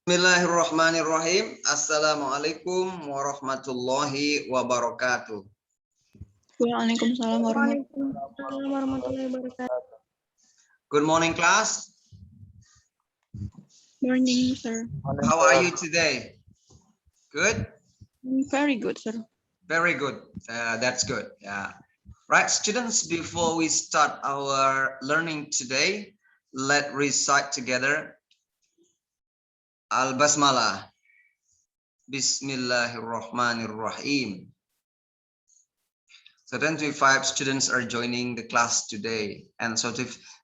Bismillahirrahmanirrahim. Assalamualaikum warahmatullahi wabarakatuh. Waalaikumsalam Waalaikumsalam warahmatullahi wabarakatuh. Good morning, class. Morning, sir. How are you today? Good? Very good, sir. Very good. That's good. Yeah. Right, students, before we start our learning today, let's recite together Al-Basmalah. Bismillahirrahmanirrahim. So 25 students are joining the class today, and so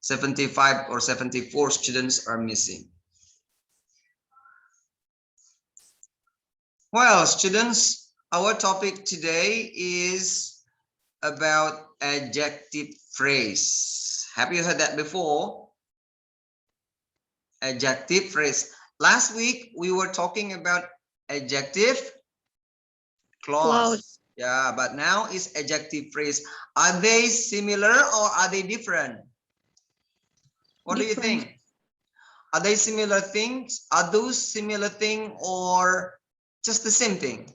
75 or 74 students are missing. Well, students, our topic today is about adjective phrase. Have you heard that before? Adjective phrase. Last week we were talking about adjective clause. Yeah, but now is adjective phrase. Are they similar or are they different? What do you think? Are they similar things? Are those similar thing or just the same thing?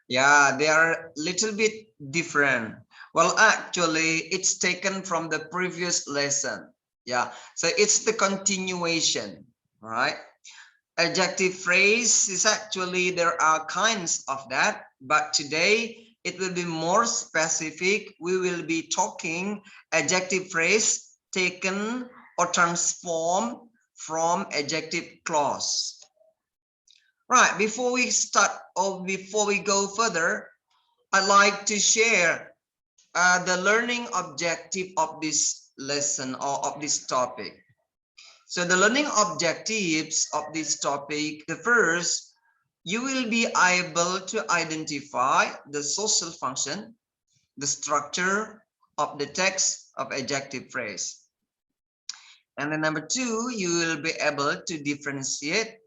Yeah, they are a little bit different. Well, actually, it's taken from the previous lesson. Yeah, so it's the continuation, right? Adjective phrase is actually, there are kinds of that, but today it will be more specific. We will be talking adjective phrase taken or transformed from adjective clause. Right, before we start or before we go further, I'd like to share the learning objective of this lesson or of this topic. So the learning objectives of this topic, the first, you will be able to identify the social function, the structure of the text of adjective phrase. And then number two, you will be able to differentiate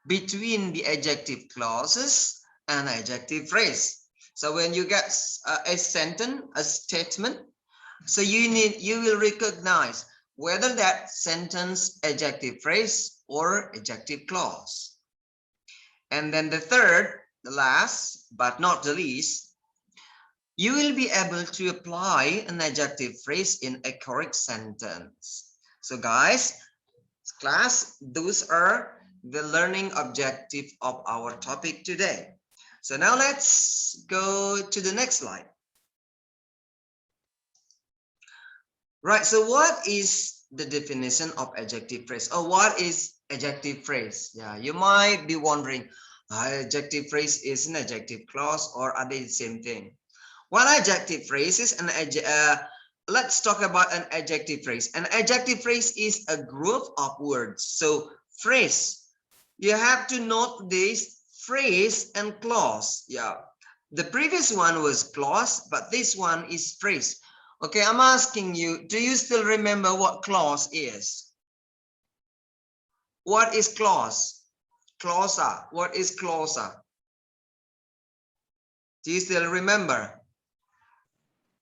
between the adjective clauses and adjective phrase. So when you get a sentence, a statement, so you will recognize whether that sentence adjective phrase or adjective clause. And then the third, the last but not the least, you will be able to apply an adjective phrase in a correct sentence. So guys, class, those are the learning objective of our topic today. So now let's go to the next slide. Right, so what is the definition of adjective phrase, or what is adjective phrase? Yeah, you might be wondering, adjective phrase is an adjective clause or are they the same thing? Well, adjective phrase is an let's talk about an adjective phrase. An adjective phrase is a group of words. So phrase, you have to note this, phrase and clause. Yeah, the previous one was clause, but this one is phrase. Okay, I'm asking you, do you still remember what clause is? What is clause? Clausa. What is clausa? Do you still remember?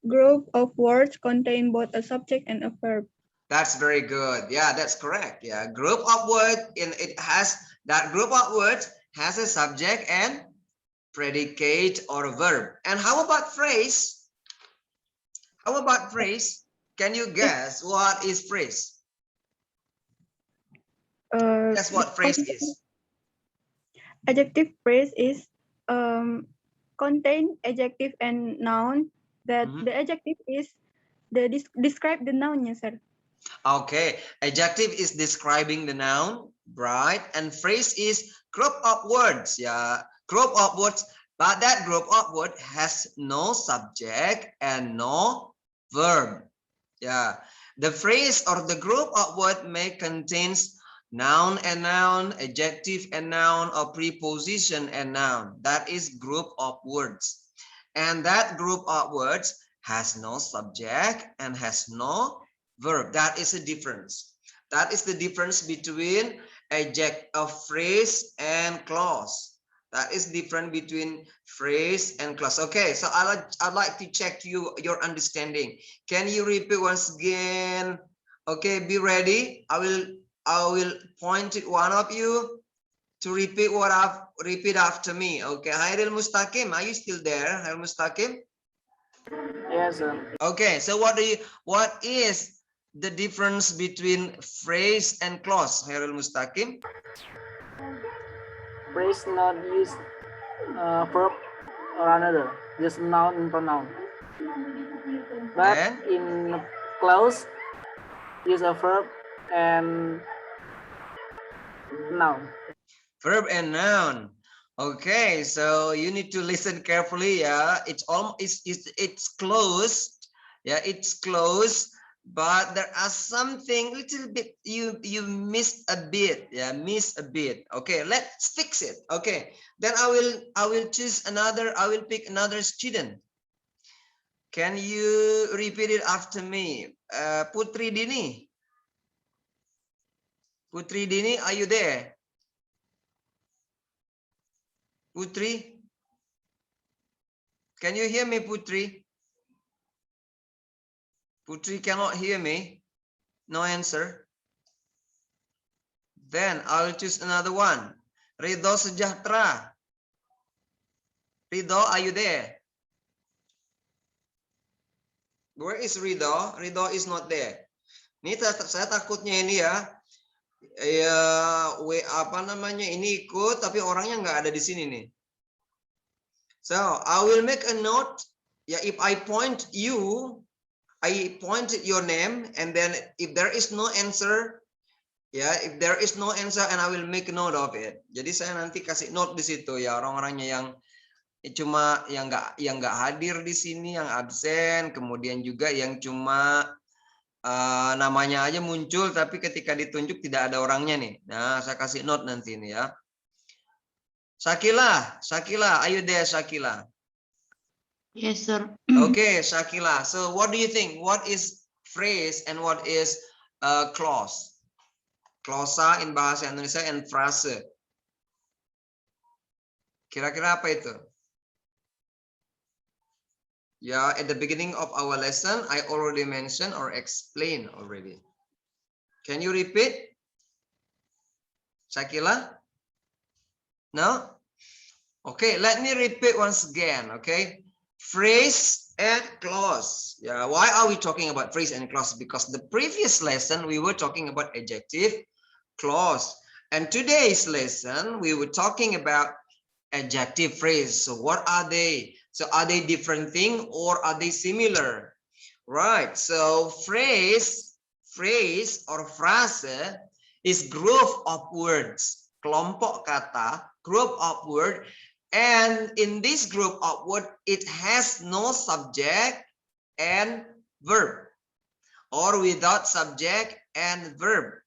Group of words contain both a subject and a verb. That's very good. Yeah, that's correct. Yeah, group of words, it has, that group of words has a subject and predicate or a verb. And how about phrase? How about phrase? Can you guess what is phrase? Guess what phrase is? Adjective phrase is contain adjective and noun. That the adjective is describe the noun, yes, sir. Okay, adjective is describing the noun, right? And phrase is group of words. Yeah, group of words, but that group of words has no subject and no verb. Yeah, the phrase or the group of words may contains noun and noun, adjective and noun, or preposition and noun. That is group of words. And that group of words has no subject and has no verb. That is a difference. That is the difference between a phrase and clause. That is different between phrase and clause. Okay, so I'd like to check your understanding. Can you repeat once again? Okay, be ready. I will I will point at one of you to repeat after me. Okay, Hairil Mustaqim, are you still there? Hairil Mustaqim? Yes, sir. Okay, so what is the difference between phrase and clause, Hairil Mustaqim? Phrase not use verb or another, just noun and pronoun. But And in clause, use a verb and noun. verb and noun. Okay, so you need to listen carefully. Yeah, it's close. Yeah, it's close, but there are something little bit you missed a bit. Yeah, miss a bit. Okay, let's fix it. Okay, then I will choose another. I will pick another student. Can you repeat it after me? Putri Dini. Putri Dini, are you there? Putri? Can you hear me, Putri? Putri cannot hear me. No answer. Then I'll choose another one. Ridho Sejahtera. Ridho, are you there? Where is Ridho? Ridho is not there. Ini saya takutnya ini ya. Ya, apa namanya? Ini ikut tapi orangnya nggak ada di sini nih. So, I will make a note. Yeah, if I point you, I point your name, and then if there is no answer, ya, if there is no answer, and I will make a note of it. Jadi saya nanti kasih note di situ ya, orang-orangnya yang cuma yang nggak hadir di sini, yang absen, kemudian juga yang cuma namanya aja muncul, tapi ketika ditunjuk tidak ada orangnya nih. Nah, saya kasih note nanti ini ya. Shakila, are you there, Shakila? Yes, sir. Okay, Shakila. So what do you think? What is phrase and what is clause? Klausa in bahasa Indonesia and frase. Kira-kira apa itu? Yeah, at the beginning of our lesson, I already mentioned or explained already. Can you repeat? Shakila? No? Okay, let me repeat once again, okay? Phrase and clause. Yeah, why are we talking about phrase and clause? Because the previous lesson we were talking about adjective, clause. And today's lesson we were talking about adjective phrase. So what are they? So are they different thing or are they similar? Right. So phrase or phrase is group of words. Kelompok kata, group of word, and in this group of word it has no subject and verb, or without subject and verb.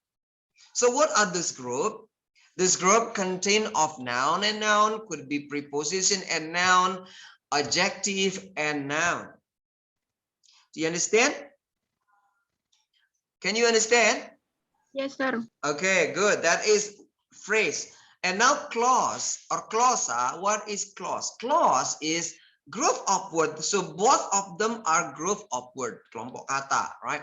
So what are this group? This group contain of noun and noun, could be preposition and noun, adjective and noun. Do you understand? Can you understand? Yes, sir. Okay, good. That is phrase. And now clause or clausa. What is clause? Clause is group of words. So both of them are group of word, kelompok kata, right?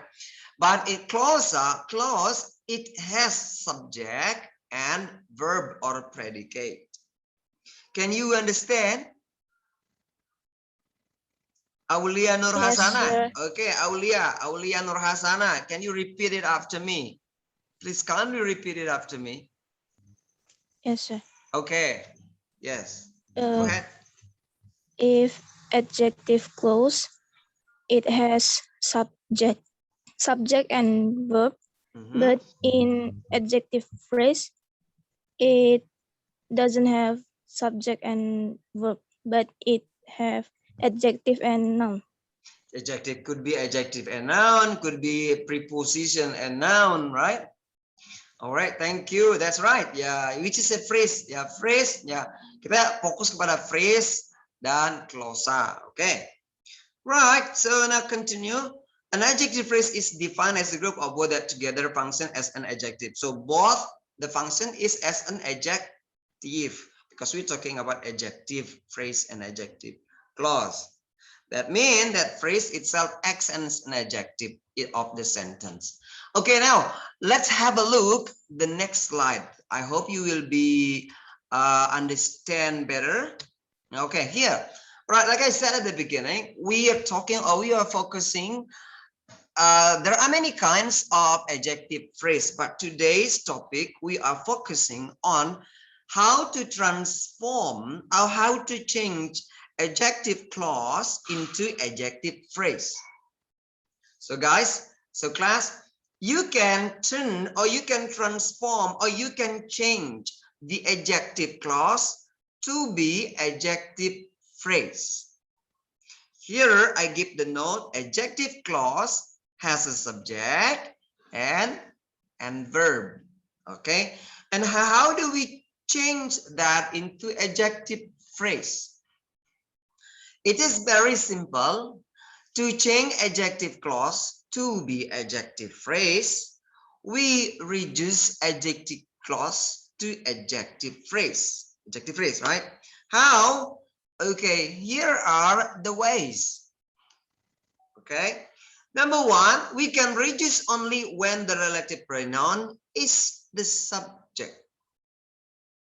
But in clausa, clause, it has subject and verb or predicate. Can you understand? Aulia Nur Yes, Hasana. sir. Okay, Aulia Nur Hasana. Can you repeat it after me? Please kindly repeat it after me. Yes, sir. Okay. Yes. Go ahead. If adjective clause, it has subject and verb, but in adjective phrase, it doesn't have subject and verb, but it have adjective and noun. Adjective could be adjective and noun, could be preposition and noun, right? All right, thank you. That's right. Yeah, which is a phrase. Ya, phrase. Ya, kita fokus kepada phrase dan clausa. Okay. Right. So now continue. An adjective phrase is defined as a group of words that together function as an adjective. So both the function is as an adjective because we're talking about adjective phrase and adjective clause. That means that phrase itself acts as an adjective of the sentence. Okay, now let's have a look the next slide. I hope you will be understand better. Okay, here, right, like I said at the beginning, we are talking or we are focusing. There are many kinds of adjective phrase, but today's topic we are focusing on how to transform or how to change adjective clause into adjective phrase. So guys, so class, you can turn or you can transform or you can change the adjective clause to be adjective phrase. Here I give the note, adjective clause has a subject and verb. Okay, and how do we change that into adjective phrase? It is very simple. To change adjective clause to be adjective phrase, we reduce adjective clause to adjective phrase. Adjective phrase, right? How? Okay, here are the ways. Okay, number one, we can reduce only when the relative pronoun is the subject,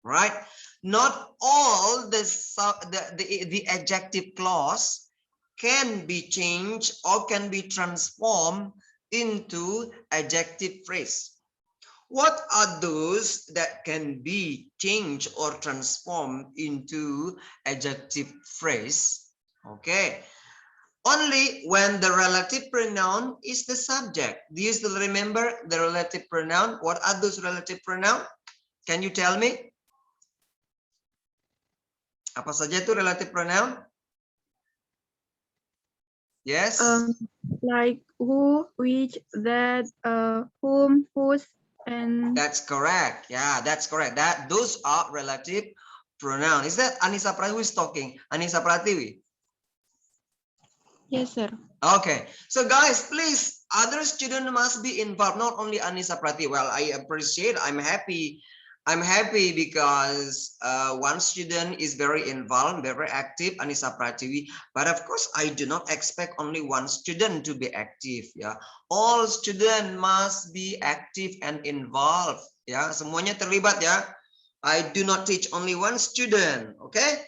right? Not all the adjective clause can be changed or can be transformed into adjective phrase. What are those that can be changed or transformed into adjective phrase? Okay, only when the relative pronoun is the subject. Do you still remember the relative pronoun? What are those relative pronoun? Can you tell me? Apa saja itu relative pronoun? Yes. Like who, which, that, whom, whose, and. That's correct. Yeah, that's correct. Those are relative pronoun. Is that Anissa Pratiwi who is talking? Anissa Pratiwi. Yes, sir. Okay. So guys, please, other student must be involved. Not only Anissa Pratiwi. Well, I appreciate. I'm happy because one student is very involved, very active, Anissa Pratiwi. But of course, I do not expect only one student to be active. Yeah, all students must be active and involved. Ya, semuanya terlibat ya. I do not teach only one student. Okay,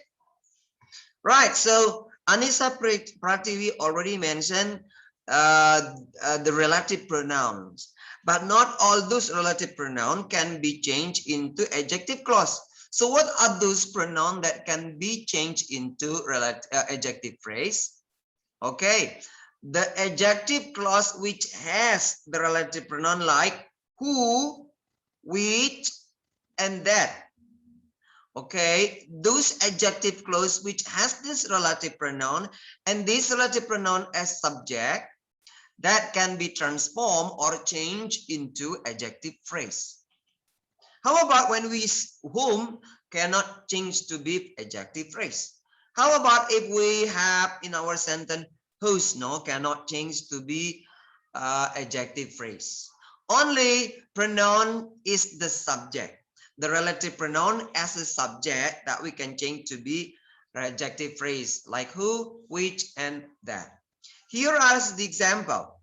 right. So Anissa Pratiwi already mentioned the relative pronouns. But not all those relative pronouns can be changed into adjective clause. So what are those pronouns that can be changed into adjective phrase? Okay, the adjective clause which has the relative pronoun like who, which, and that. Okay, those adjective clause which has this relative pronoun and this relative pronoun as subject, that can be transformed or changed into adjective phrase. How about when we whom cannot change to be adjective phrase? How about if we have in our sentence whose, no, cannot change to be adjective phrase. Only pronoun is the subject. The relative pronoun as a subject that we can change to be adjective phrase like who, which, and that. Here is the example.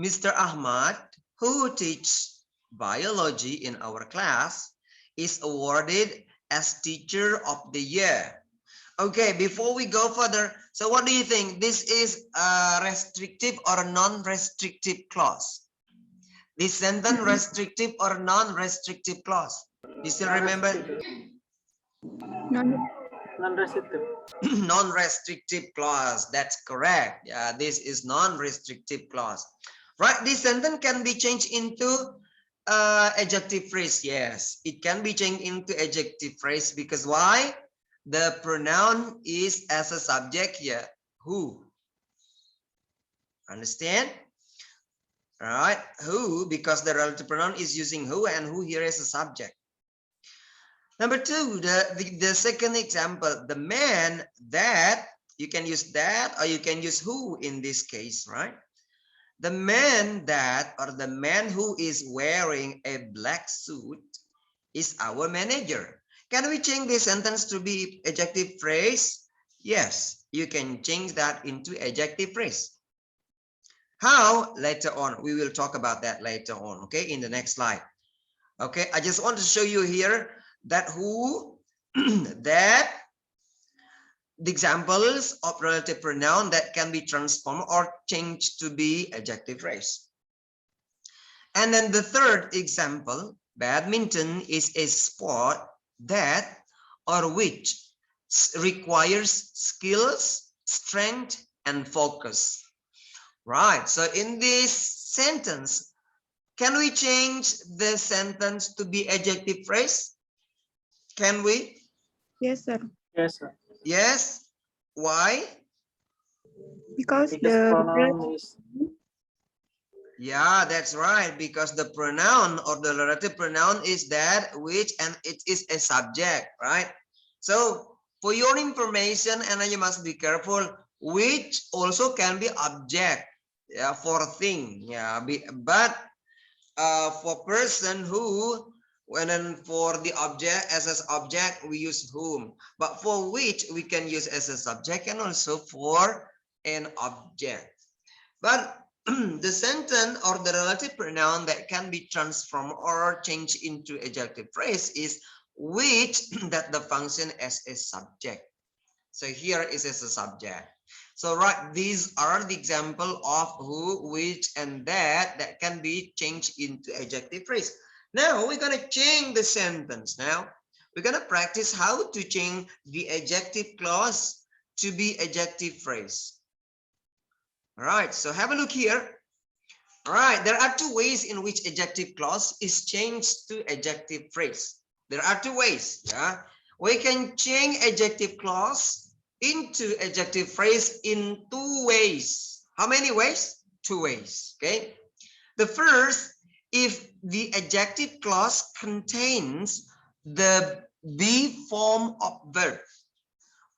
Mr. Ahmad, who teaches biology in our class, is awarded as Teacher of the Year. Okay, before we go further, so what do you think? This is a restrictive or a non-restrictive clause? This sentence restrictive or non-restrictive clause? You still remember? Non-restrictive. Non-restrictive clause. That's correct. Yeah, this is non-restrictive clause. Right, this sentence can be changed into adjective phrase. Yes, it can be changed into adjective phrase because why? The pronoun is as a subject here, who. Understand? All right, who, because the relative pronoun is using who, and who here is a subject. Number two, the second example, the man that, you can use that or you can use who in this case, right? The man that, or the man who is wearing a black suit is our manager. Can we change this sentence to be adjective phrase? Yes. you can change that into adjective phrase. How? Later on. We will talk about that later on, okay, in the next slide. Okay, I just want to show you here that who, that, the examples of relative pronoun that can be transformed or changed to be adjective phrase. And then the third example, badminton is a sport that or which requires skills, strength, and focus. Right, so in this sentence, can we change the sentence to be adjective phrase? Can we? Yes, sir. Yes, sir. Yes. Why? Because Because the pronoun is Yeah, that's right. Because the pronoun or the relative pronoun is that which, and it is a subject, right? So for your information, and you must be careful, which also can be object, yeah, for thing, yeah. But for person who, when for the object as an object we use whom, but for which we can use as a subject and also for an object. But the sentence or the relative pronoun that can be transformed or changed into adjective phrase is which that the function as a subject. So here is as a subject. So right, these are the example of who, which, and that can be changed into adjective phrase. Now we're going to change the sentence. Now we're going to practice how to change the adjective clause to be adjective phrase. All right, so have a look here. All right, there are two ways in which adjective clause is changed to adjective phrase. There are two ways. Yeah, we can change adjective clause into adjective phrase in two ways. How many ways? Two ways. Okay. The first, if the adjective clause contains the be form of verb,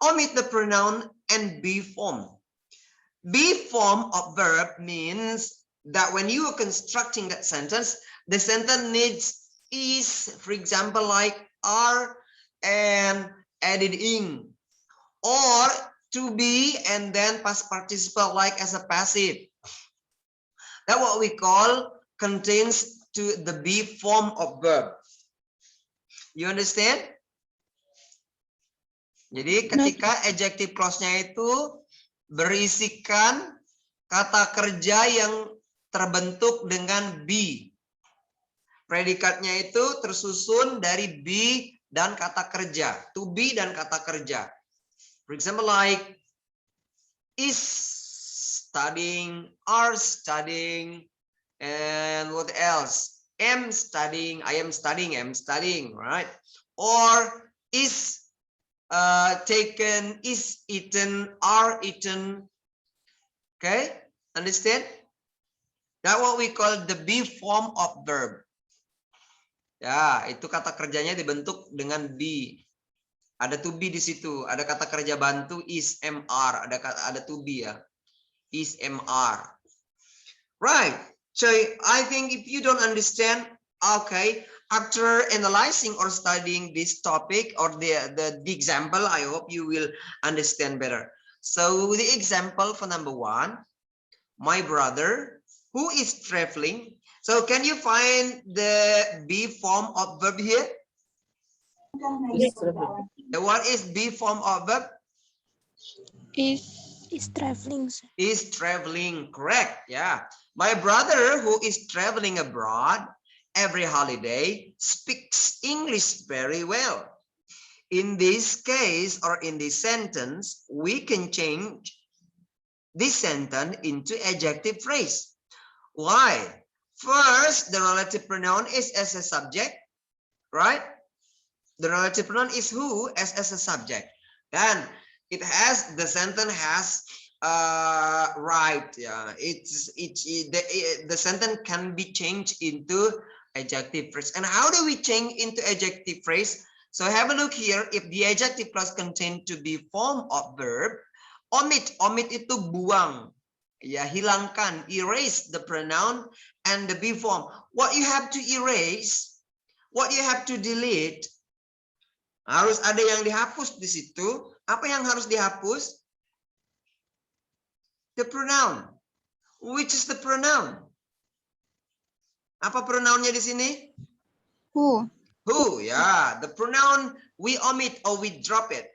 omit the pronoun and be form. Be form of verb means that when you are constructing that sentence, the sentence needs is, for example, like are and added in, or to be and then past participle like as a passive. That's what we call contains to the be form of verb. You understand? Jadi ketika adjective clause-nya itu berisikan kata kerja yang terbentuk dengan be. Predikatnya itu tersusun dari be dan kata kerja. To be dan kata kerja. For example, like is studying, are studying, and what else? Am studying, I am studying, right? Or is taken, is eaten, are eaten. Okay, understand? That's what we call the be form of verb. Ya, itu kata kerjanya dibentuk dengan be. Ada to be di situ. Ada kata kerja bantu is, mr. Ada to be ya. Is, mr. Right. So I think if you don't understand, okay, after analyzing or studying this topic or the example, I hope you will understand better. So the example for number one, my brother who is traveling. So can you find the be form of verb here? is traveling. What is be form of verb? Is traveling, sir. Is traveling, correct? Yeah. My brother who is traveling abroad every holiday speaks English very well. In this case or in this sentence, we can change this sentence into adjective phrase. Why? First, the relative pronoun is as a subject, right? The relative pronoun is who as a subject. Then it has, the sentence has right. Yeah, the sentence can be changed into adjective phrase. And how do we change into adjective phrase? So have a look here. If the adjective clause contain to be form of verb, omit itu buang, ya, hilangkan, erase the pronoun and the be form. What you have to erase, what you have to delete, harus ada yang dihapus di situ. Apa yang harus dihapus? The pronoun. Which is the pronoun? Apa pronounnya di sini? Who? Who, yeah. The pronoun we omit or we drop it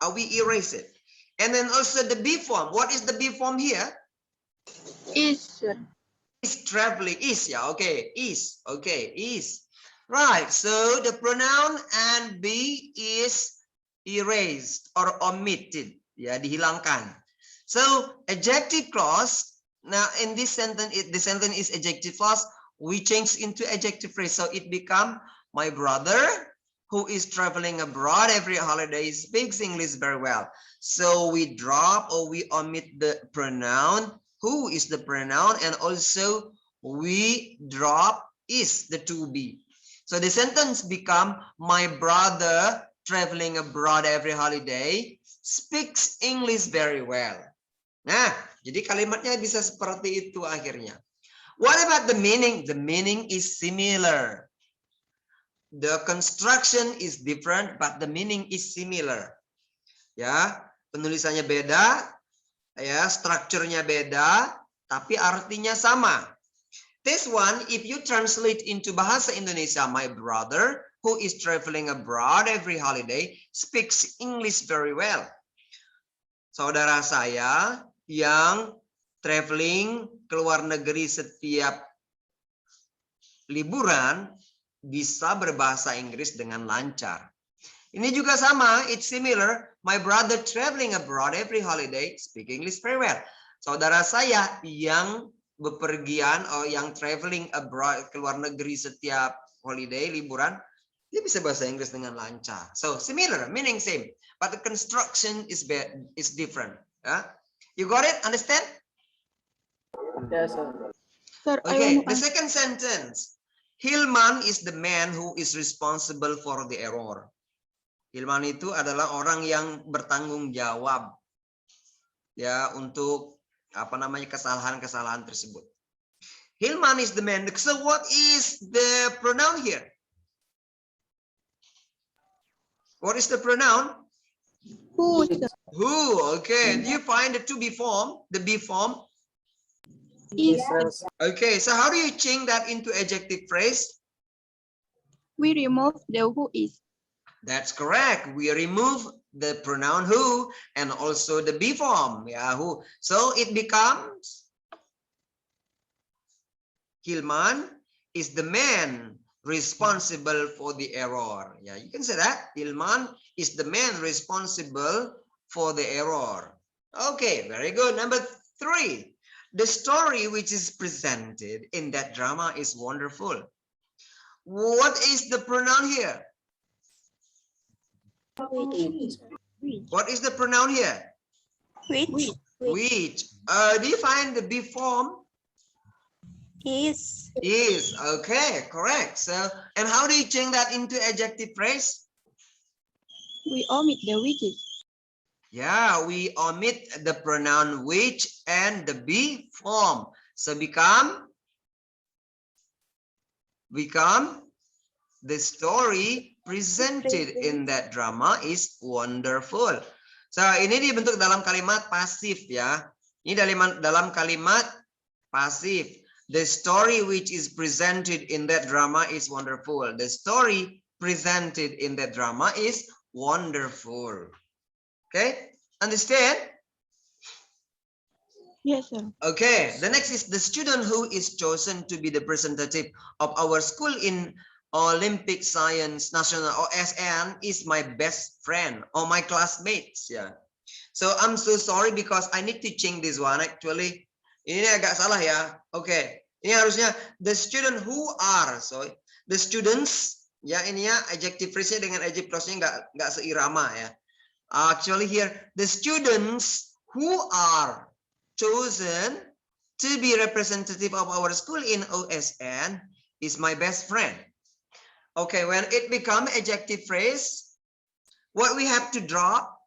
or we erase it. And then also the be form. What is the be form here? Is. Is traveling. Is, yeah, okay. Is, okay, is. Right, so the pronoun and be is erased or omitted. Ya, dihilangkan. So, adjective clause. Now, in this sentence, the sentence is adjective clause. We change into adjective phrase. So, it become my brother who is traveling abroad every holiday speaks English very well. So, we drop or we omit the pronoun. Who is the pronoun? And also, we drop is the to be. So, the sentence become, my brother traveling abroad every holiday speaks English very well. Nah, jadi kalimatnya bisa seperti itu akhirnya. What about the meaning? The meaning is similar. The construction is different, but the meaning is similar. Ya, penulisannya beda, ya, strukturnya beda, tapi artinya sama. This one, if you translate into Bahasa Indonesia, my brother who is traveling abroad every holiday speaks English very well. Saudara saya yang traveling ke luar negeri setiap liburan bisa berbahasa Inggris dengan lancar. Ini juga sama, it's similar. My brother traveling abroad every holiday speak English very well. Saudara saya yang bepergian atau yang traveling abroad ke luar negeri setiap holiday liburan, dia bisa bahasa Inggris dengan lancar. So similar, meaning same, but the construction is different. You got it? Understand? Yes, sir. Sir, Okay, the second sentence. Hilman is the man who is responsible for the error. Hilman itu adalah orang yang bertanggung jawab ya untuk kesalahan-kesalahan tersebut. Hilman is the man. So what is the pronoun here? What is the pronoun? Who? Who? Okay. Do you find the to be form? The be form? Is. Okay. So how do you change that into adjective phrase? We remove the who is. That's correct. We remove the pronoun who and also the be form. Yeah, who. So it becomes Hilman is the man responsible for the error. Yeah, you can say that. Hilman is the man responsible for the error. Okay, very good. Number 3. The story which is presented in that drama is wonderful. What is the pronoun here? What is the pronoun here? Which? Which. Do you find the be form? Is. Is. Okay, correct. So, and how do you change that into adjective phrase? We omit the which is. Yeah, we omit the pronoun which and the be form. So become the story presented in that drama is wonderful. So ini dibentuk dalam kalimat pasif ya. Ini dalam kalimat pasif. The story which is presented in that drama is wonderful. The story presented in that drama is wonderful. Okay, understand? Yes, sir. Okay, the next is the student who is chosen to be the representative of our school in Olympic Science National OSN is my best friend or my classmates. Yeah. So I'm so sorry because I need to change this one actually. Ini agak salah ya. Oke, ini harusnya the student who are. So the students ya ini ya adjective phrase-nya dengan adjective clause-nya nggak seirama ya. Actually here the students who are chosen to be representative of our school in OSN is my best friend. Okay, when it become adjective phrase, what we have to drop?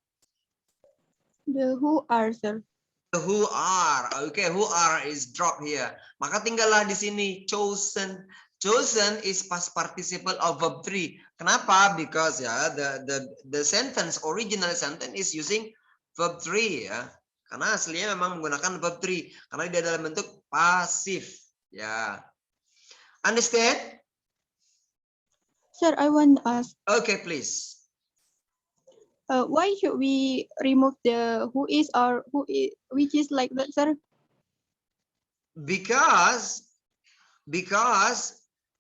The who are, sir. The who are. Okay, who are is drop here. Maka tinggallah di sini chosen. Chosen is past participle of verb 3. Kenapa? Because ya the sentence original sentence is using verb 3 ya. Karena aslinya memang menggunakan verb 3 karena dia dalam bentuk pasif. Ya. Understand? Sir, I want to ask, Okay, please. why should we remove the who is or which is like that, sir? Because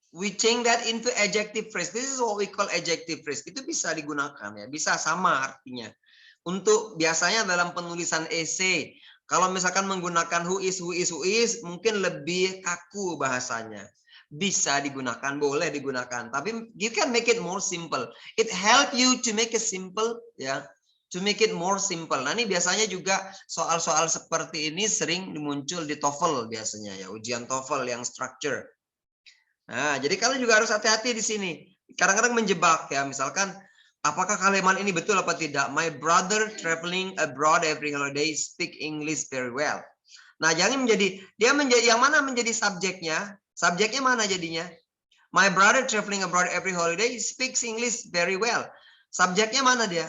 we change that into adjective phrase. This is what we call adjective phrase. Itu bisa digunakan ya, bisa sama artinya. Untuk biasanya dalam penulisan essay, kalau misalkan menggunakan who is, mungkin lebih kaku bahasanya. Bisa digunakan, boleh digunakan. Tapi you can make it more simple. It help you to make it simple, ya. To make it more simple. Nah, ini biasanya juga soal-soal seperti ini sering muncul di TOEFL biasanya ya, ujian TOEFL yang structure. Nah, jadi kalian juga harus hati-hati di sini. Kadang-kadang menjebak ya, misalkan apakah kalimat ini betul apa tidak? My brother traveling abroad every holiday speak English very well. Nah, jangan menjadi yang mana menjadi subjeknya? Subjeknya mana jadinya? My brother traveling abroad every holiday speaks English very well. Subjeknya mana dia?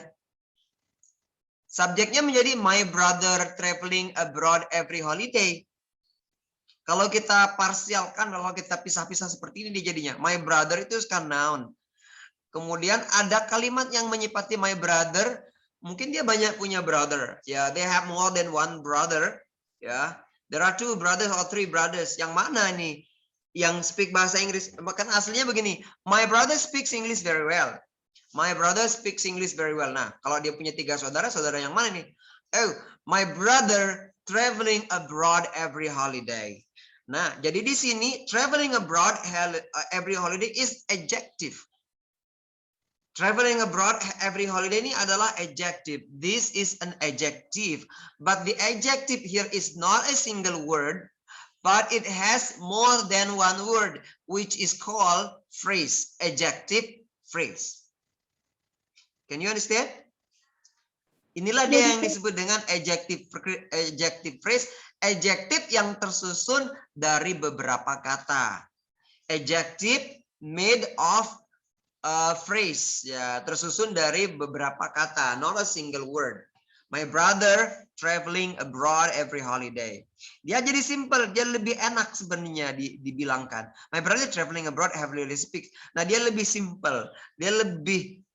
Subjeknya menjadi my brother traveling abroad every holiday. Kalau kita parsialkan, kalau kita pisah-pisah seperti ini dia jadinya. My brother itu kan noun. Kemudian ada kalimat yang menyifati my brother. Mungkin dia banyak punya brother. Ya, they have more than one brother. Ya, there are 2 brothers or 3 brothers. Yang mana nih? Yang speak bahasa Inggris. Bahkan aslinya begini. My brother speaks English very well. My brother speaks English very well. Nah, kalau dia punya 3 saudara, saudara yang mana nih? Oh, my brother traveling abroad every holiday. Nah, jadi di sini traveling abroad every holiday is adjective. Traveling abroad every holiday ini adalah adjective. This is an adjective. But the adjective here is not a single word, but it has more than one word, which is called phrase, adjective phrase. Can you understand? Inilah dia yang disebut dengan adjective phrase, adjective yang tersusun dari beberapa kata. Adjective made of phrase, ya, tersusun dari beberapa kata, not a single word. My brother traveling abroad every holiday. Dia jadi simple, dia lebih enak sebenarnya dibilangkan. My brother traveling abroad every holiday speaks. Nah, dia lebih simple, dia lebih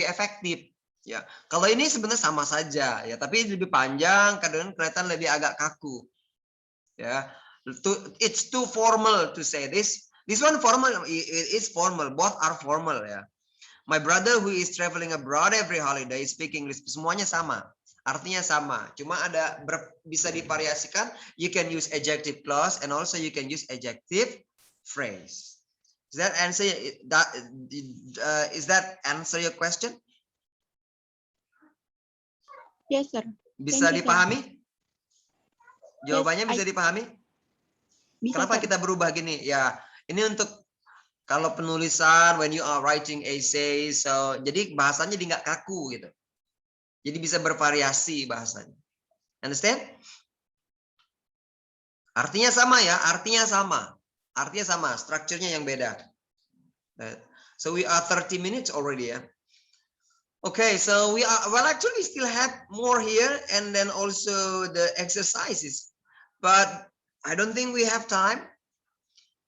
efektif. Ya, kalau ini sebenarnya sama saja ya, tapi lebih panjang, kadang kelihatan lebih agak kaku. Ya, it's too formal to say this. This one formal, it is formal. Both are formal ya. My brother who is traveling abroad every holiday speak English. Semuanya sama, artinya sama. Cuma ada bisa divariasikan. You can use adjective clause and also you can use adjective phrase. Does that answer that? Is that answer your question? Yes, sir. Bisa Thank you, dipahami? sir. Jawabannya Yes, bisa dipahami? bisa, Kenapa sir. kita berubah gini? Ya, ini untuk kalau penulisan when you are writing essay, so jadi bahasanya nggak kaku gitu. Jadi bisa bervariasi bahasanya. Understand? Artinya sama ya, artinya sama. Artinya sama, strukturnya yang beda. So we are 30 minutes already ya. Okay, so we are, well actually we still have more here and then also the exercises. But I don't think we have time.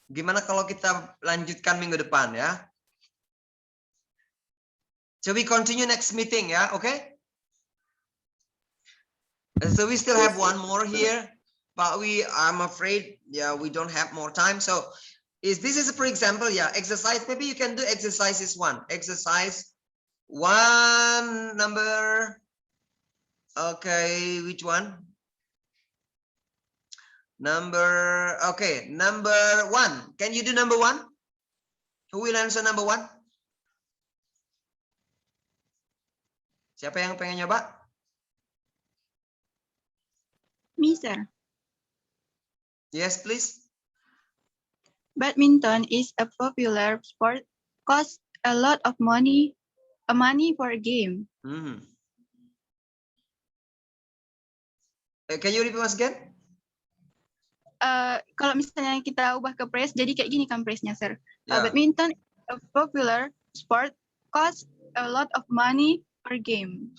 Gimana kalau kita lanjutkan minggu depan ya? So we continue next meeting ya, okay? And so we still have one more here, but I'm afraid, yeah, we don't have more time. So this is for example, yeah, exercise. Maybe you can do exercises 1. Exercise 1 number. Okay, which one? Number 1. Can you do number 1? Who will answer number 1? Siapa yang pengen nyoba? Me, sir. Yes, please. Badminton is a popular sport. Costs a lot of money for a game. Can you repeat once again? Kalau misalnya kita ubah ke phrase, jadi kayak gini kan phrase-nya, sir. Yeah. Badminton, a popular sport, costs a lot of money per game.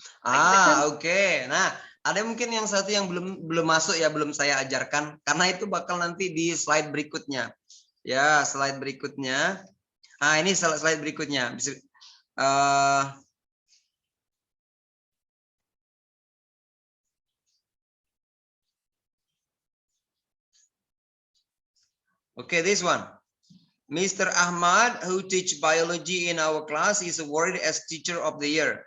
Oke. Nah, Ada mungkin yang satu yang belum masuk ya, belum saya ajarkan karena itu bakal nanti di slide berikutnya. Ya, slide berikutnya. Ah, ini slide berikutnya. Okay, this one. Mr. Ahmad, who teach biology in our class, is awarded as teacher of the year.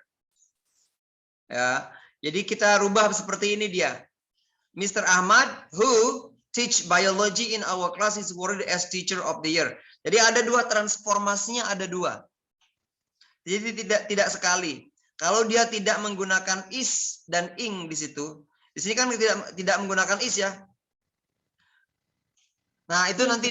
Ya, jadi kita rubah seperti ini dia. Mr. Ahmad, who teach biology in our class, is awarded as teacher of the year. Jadi ada dua, transformasinya ada dua. Jadi tidak sekali. Kalau dia tidak menggunakan is dan ing di situ, di sini kan tidak menggunakan is ya. Nah, itu nanti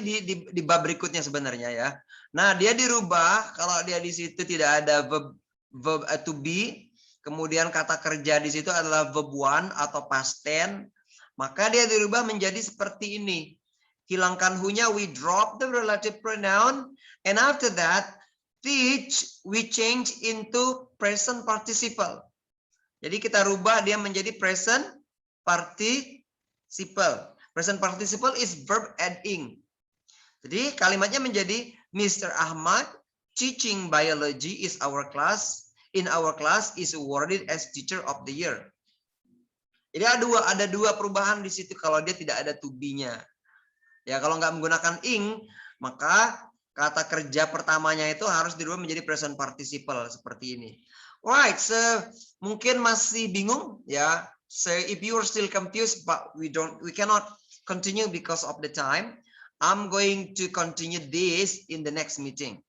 di bab berikutnya sebenarnya ya. Nah, dia dirubah kalau dia di situ tidak ada verb to be, kemudian kata kerja di situ adalah verb one atau past tense, maka dia dirubah menjadi seperti ini. Hilangkan who-nya, we drop the relative pronoun, and after that teach we change into present participle. Jadi kita rubah dia menjadi present participle. Present participle is verb adding. Jadi kalimatnya menjadi Mr. Ahmad teaching biology is our class. In our class is awarded as teacher of the year. Jadi ada dua perubahan di situ kalau dia tidak ada to be-nya. Ya, kalau nggak menggunakan ing, maka kata kerja pertamanya itu harus dirubah menjadi present participle seperti ini. Right, so mungkin masih bingung ya. So if you are still confused, but we cannot continue because of the time, I'm going to continue this in the next meeting.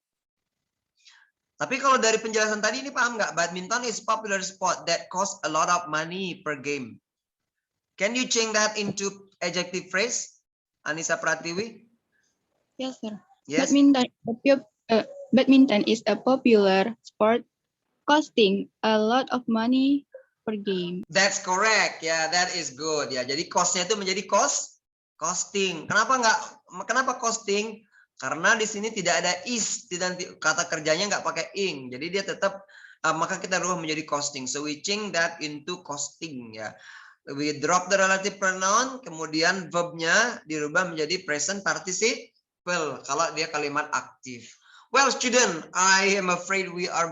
Tapi kalau dari penjelasan tadi ini paham nggak? Badminton is popular sport that cost a lot of money per game. Can you change that into adjective phrase, Anissa Pratiwi? Yes, sir. Yes. Badminton is a popular sport costing a lot of money per game. That's correct. Ya, that is good. Ya, jadi cost-nya itu menjadi costing. Kenapa costing? Karena di sini tidak ada is, kata kerjanya nggak pakai ing. Jadi dia tetap maka kita rubah menjadi costing. So we change that into costing ya. We drop the relative pronoun, kemudian verb-nya dirubah menjadi present participle kalau dia kalimat aktif. Well, student, I am afraid we are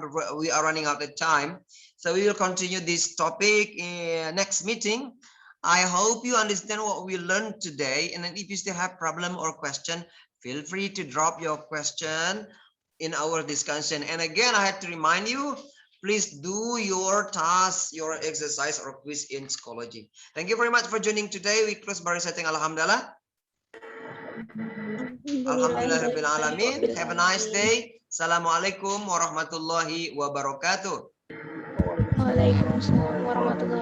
running out of time. So we will continue this topic in next meeting. I hope you understand what we learned today. And then if you still have problem or question, feel free to drop your question in our discussion. And again, I had to remind you, please do your task, your exercise or quiz in Schoology. Thank you very much for joining today. We close by reciting Alhamdulillah. Alhamdulillah. Have a nice day. Assalamualaikum warahmatullahi wabarakatuh. Waalaikumsalam warahmatullahi